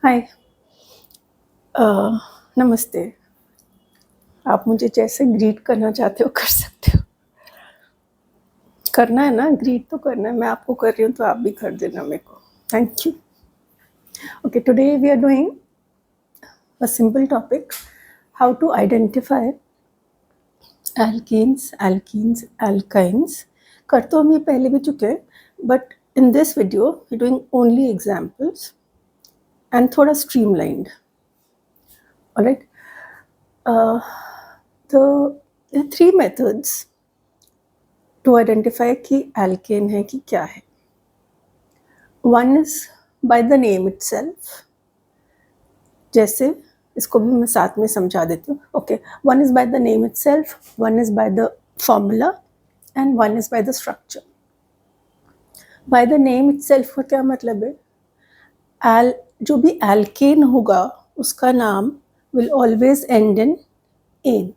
हाय। नमस्ते। आप मुझे जैसे ग्रीट करना चाहते हो कर सकते हो। करना है ना, ग्रीट तो करना है। मैं आपको कर रही हूँ तो आप भी कर देना मेरे को। Thank you. Okay, today we are doing a simple topic, how to identify alkenes, alkynes. कर तो हम ये पहले भी चुके हैं, but in this video we're doing only examples and थोड़ा streamlined. Alright. The three methods to identify कि alkane है कि क्या है. One is by the name itself. जैसे इसको भी मैं साथ में समझा देती हूँ. Okay, one is by the name itself, one is by the formula, and one is by the structure. By the name itself का क्या मतलब है? जो भी alkane होगा उसका नाम will always end in ane.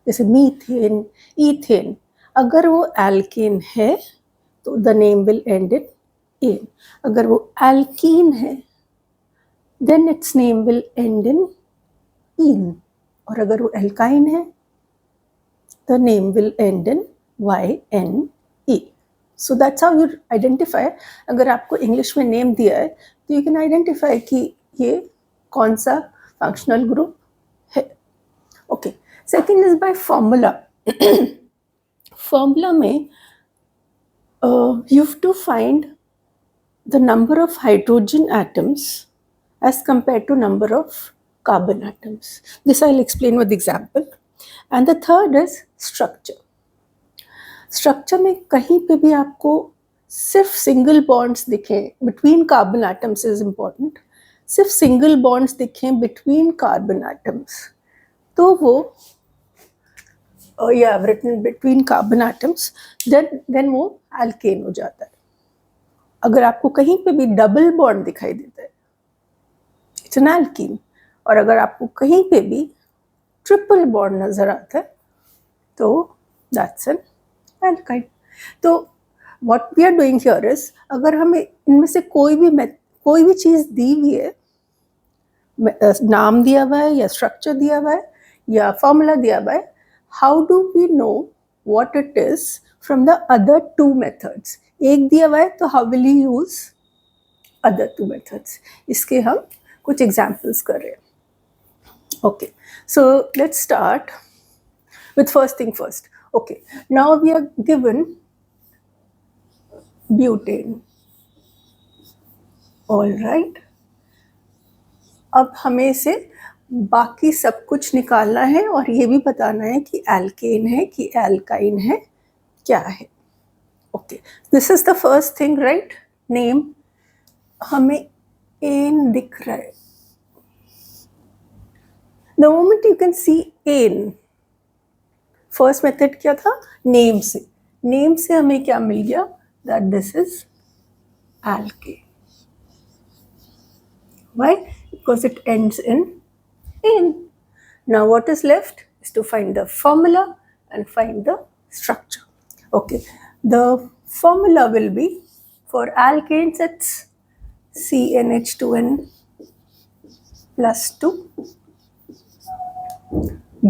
जैसे मीथेन, ईथेन, अगर वो alkane है तो the name will end in ane. अगर वो alkene है then its name will end in ene. और अगर वो alkyne है the name will end in YNE. So that's how you identify. अगर आपको इंग्लिश में नेम दिया है तो you can identify कि ये कौन सा functional group है. Okay. Second is by formula. Formula में you have to find the number of hydrogen atoms as compared to number of carbon atoms. This I'll explain with example. And the third is structure. Structure में कहीं पे भी आपको सिर्फ single bonds दिखें between carbon atoms is important. सिर्फ single bonds दिखें between carbon atoms तो वो या written between carbon atoms then वो एल्केन हो जाता है. अगर आपको कहीं पे भी डबल बॉन्ड दिखाई देता है इट्स एन एल्कीन. और अगर आपको कहीं पे भी ट्रिपल बॉन्ड नजर आता है तो दैट्स एन एल्काइन. तो what we are doing here is, अगर हमें इनमें से कोई भी चीज दी हुई है, नाम दिया हुआ है या स्ट्रक्चर दिया हुआ है या फॉर्मूला दिया हुआ है, how do we know what it is from the other two methods. एक दिया हुआ है तो how will you use other two methods. इसके हम कुछ एग्जाम्पल्स कर रहे हैं. Okay, so let's start with first thing first. Okay, now we are given butane. All right. अब हमें से बाकी सब कुछ निकालना है और ये भी बताना है कि एल्केन है कि एल्काइन है क्या है. Okay, this is the first thing, right? Name. हमें एन दिख रहा है. The moment you can see ane, first method क्या था? Name से. Name से हमें क्या मिल गया? That this is alkane. Why? Because it ends in ane. Now what is left is to find the formula and find the structure. Okay, the formula will be for alkanes it's CnH2n plus 2.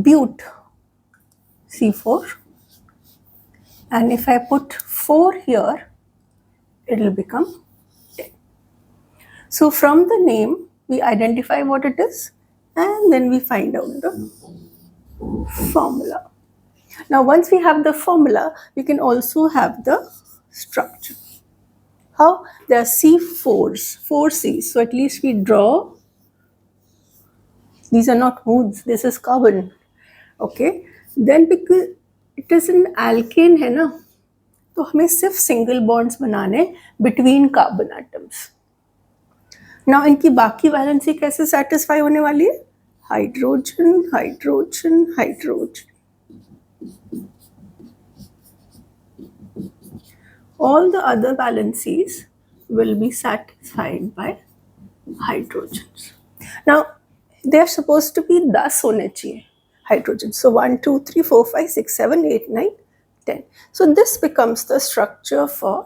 But C4, and if I put 4 here it will become 10. So from the name we identify what it is and then we find out the formula. Now once we have the formula we can also have the structure. How? There are C4s, 4 C's, so at least we draw. These are not moods, this is carbon. Okay, then because it is an alkane है ना तो हमें सिर्फ single bonds बनाने between carbon atoms. Now इनकी बाकी valency कैसे satisfy होने वाली है? Hydrogen hydrogen hydrogen. All the other valencies will be satisfied by hydrogens. Now they are supposed to be 10 होने चाहिए hydrogen. So 1, 2, 3, 4, 5, 6, 7, 8, 9, 10. So this becomes the structure for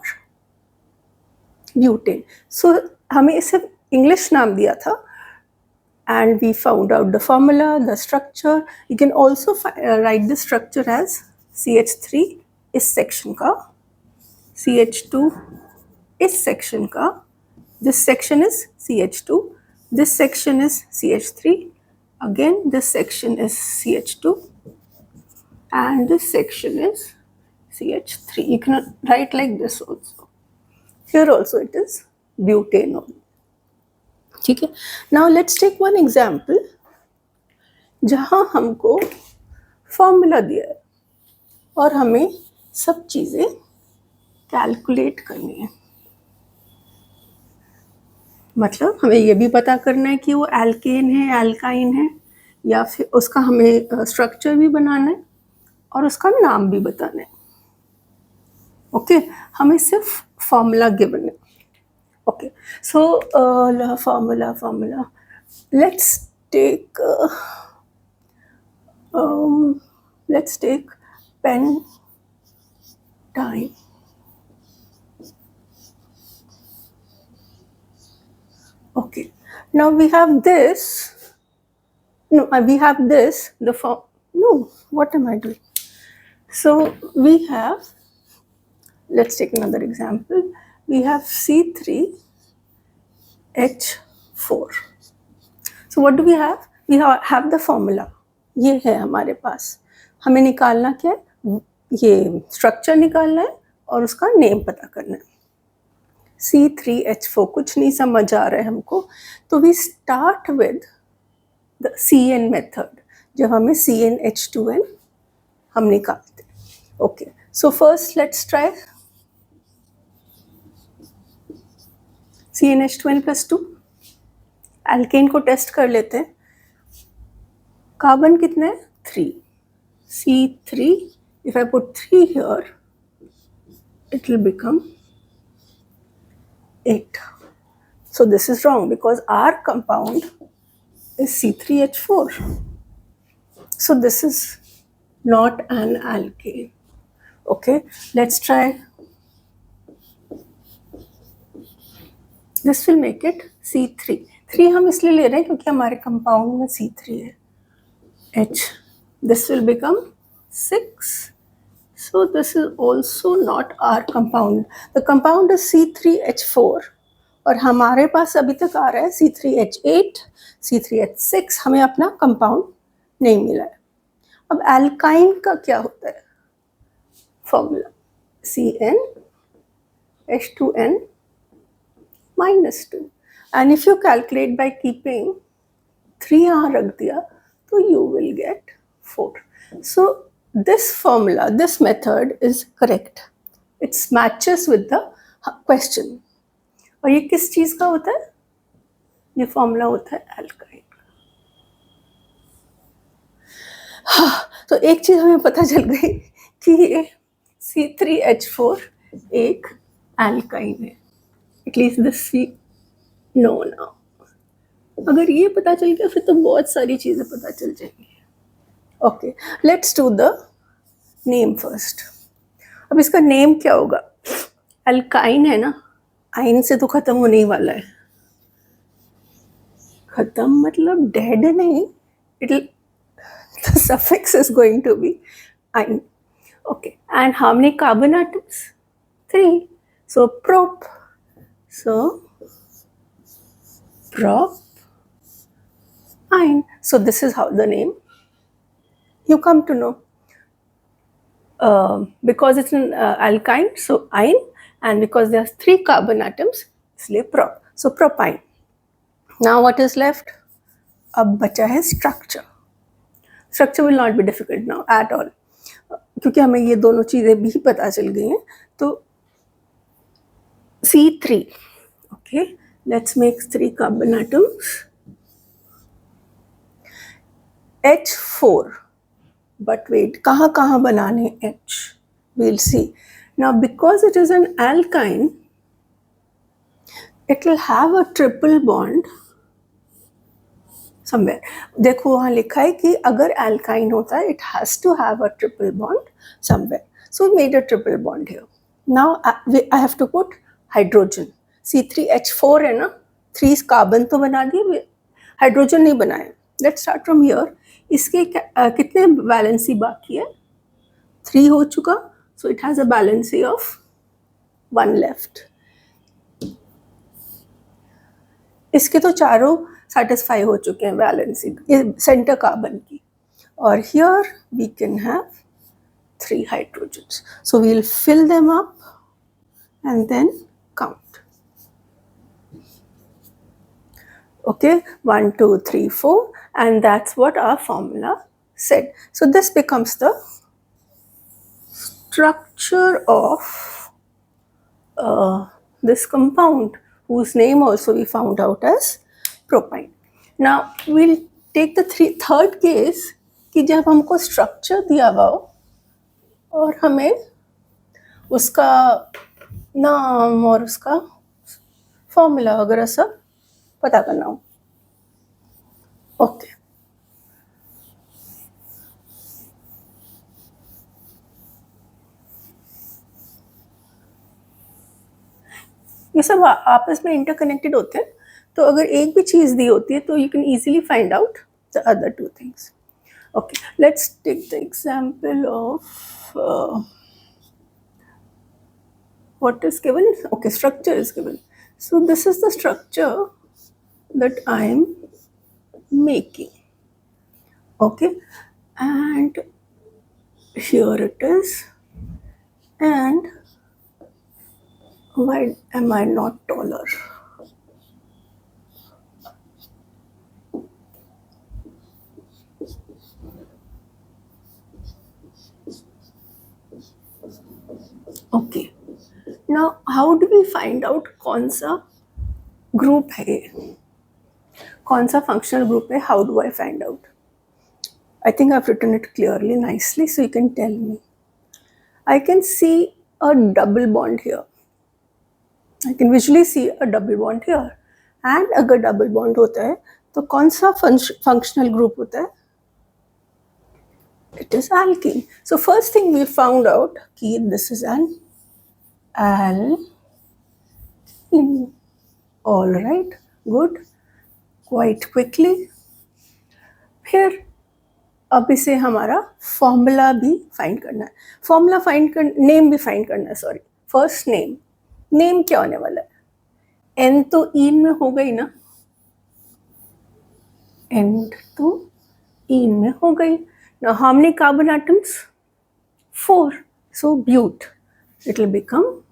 butane. So हमें सिर्फ इंग्लिश नाम दिया था, and we found out the formula, the structure. You can also write the structure as CH3 इस section का, CH2 इस सेक्शन का, this section is CH2, this section is CH3, again this section is CH2, and this section is CH3. You can write like this also. Here also it is butanol. ठीक है. Now let's take one example जहाँ हमको formula दिया है और हमें सब चीज़ें कैलकुलेट करनी है. मतलब हमें ये भी पता करना है कि वो एल्केन है, एल्काइन है, या फिर उसका हमें स्ट्रक्चर भी बनाना है और उसका नाम भी बताना है. ओके, हमें सिर्फ फॉर्मूला गिवन है. Okay, so formula let's take pen time. Okay, now we have this. No, we have this. What am I doing? So we have, let's take another example. We have C3H4. So what do we have? We have the formula. ये है हमारे पास. हमें निकालना क्या है? ये structure निकालना है और उसका नेम पता करना है. C3H4 कुछ नहीं समझ आ रहा है हमको, तो we start with the CN method. जब हमें CnH2n हम निकालते हैं. Okay, so first let's try CnH2n plus 2. Alkene को टेस्ट कर लेते हैं. कार्बन कितने हैं? 3. C3, if I put 3 here, it will become 8. So this is wrong because our compound is C3H4. So this is not an alkane. Okay, let's try. This will make it C3. 3 हम इसलिए ले रहे हैं क्योंकि हमारे compound में C3 है. H. This will become 6. So this is also not our compound. The compound is C3H4 और हमारे पास अभी तक आ रहा है C3H8, C3H6. हमें अपना कंपाउंड नहीं मिला है. अब एल्काइन का क्या होता है? Formula CnH2n -2. And if you calculate by keeping 3 यहाँ रख दिया तो you will get 4. So this formula, this method is correct. It matches with the question. और ये किस चीज़ का होता है? ये फॉर्मूला होता है एल्काइन का. तो एक चीज़ हमें पता चल गई कि ये C3H4 एक एल्काइन है. At least this we know now. अगर ये पता चल गया फिर तो बहुत सारी चीज़ें पता चल जाएंगी. Okay, let's do the name first. अब इसका नेम क्या होगा? एल्काइन है ना, आइन से तो खत्म होने ही वाला है. खत्म मतलब डेड नहीं, the suffix is going to be ine. Okay, and how many carbon atoms? 3. So prop. So prop ine. So this is how the name you come to know. Because it's an alkyne, so ine, and because there are 3 carbon atoms, इसलिए prop. So propyne. Now what is left? अब बचा है structure. Structure will not be difficult now at all, क्योंकि हमें ये दोनों चीज़ें भी पता चल गई हैं. तो C3. Okay, let's make 3 carbon atoms. H4. But wait, कहाँ बनाने H? We'll see. Now because it is an alkyne, it will have a triple bond somewhere. देखो वहाँ लिखा है कि अगर alkyne होता है, it has to have a triple bond somewhere. So we made a triple bond here. Now I have to put hydrogen. C3H4 है ना, 3 कार्बन तो बना दिए, हाइड्रोजन नहीं बनाए. Let's start from here. इसके कितने वैलेंसी बाकी है? 3 हो चुका. So it has a valency of 1 left. इसके तो चारों सेटिस्फाई हो चुके हैं वैलेंसी सेंटर कार्बन की. और here we can have 3 hydrogens. So we'll fill them up and then count. Okay, 1, 2, 3, 4, and that's what our formula said. So this becomes the structure of this compound, whose name also we found out as propyne. Now we'll take the third case कि जब हमको structure दिया हुआ हो और हमें उसका नाम और उसका फॉर्मूला वगैरह सब पता करना हो. ओके. ये सब आपस में इंटरकनेक्टेड होते हैं. तो अगर एक भी चीज़ दी होती है तो you can easily find out the other 2 things. Okay, let's take the example of what is given. Okay, structure is given. So this is the structure that I am making. Okay, and here it is. And why am I not taller? Okay. Now, how do we find out कौन सा group है, कौन सा functional group है? How do I find out? I think I've written it clearly, nicely, so you can tell me. I can see a double bond here. I can visually see a double bond here. And अगर double bond होता है तो कौन सा functional group होता है? It is alkene. So first thing we found out कि this is an alkene. All right, good. Quite quickly. फिर अब इसे हमारा फॉर्मूला भी फाइंड करना है. फॉर्मूला फाइंड कर, नेम भी फाइंड करना है. सॉरी, फर्स्ट नेम क्या होने वाला है? एन तो इन में हो गई ना, एन तो इन में हो गई. Now how many carbon atoms? 4. So bute. It will become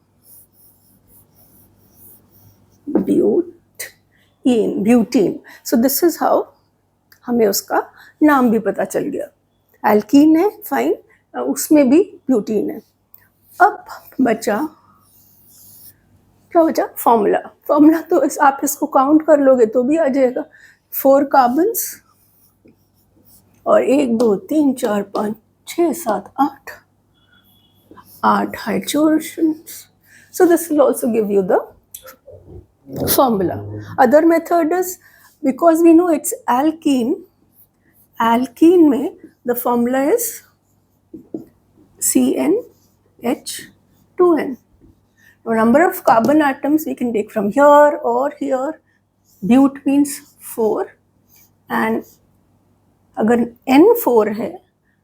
butene. So this is how हमें उसका नाम भी पता चल गया. एल्कीन है, फाइन, उसमें भी ब्यूटीन है. अब बचा क्या बचा? फॉर्मूला. फॉर्मूला तो आप इसको काउंट कर लोगे तो भी आ जाएगा. 4 कार्बन्स और 1, 2, 3, 4, 5, 6, 7, 8 hydrogens. So this will also give you the formula. Other method is, because we know it's alkene में the formula is CnH2n. Now number of carbon atoms we can take from here or here. Bute means 4, and अगर n 4 है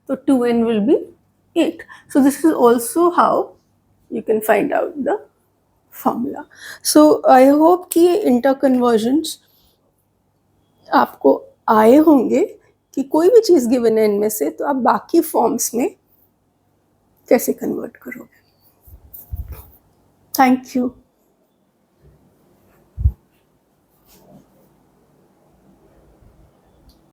तो 2n will be 8. So this is also how you can find out the formula. So I hope कि interconversions आपको आए होंगे कि कोई भी चीज़ गिवन है इनमें से तो आप बाकी फॉर्म्स में कैसे कन्वर्ट करोगे. Thank you.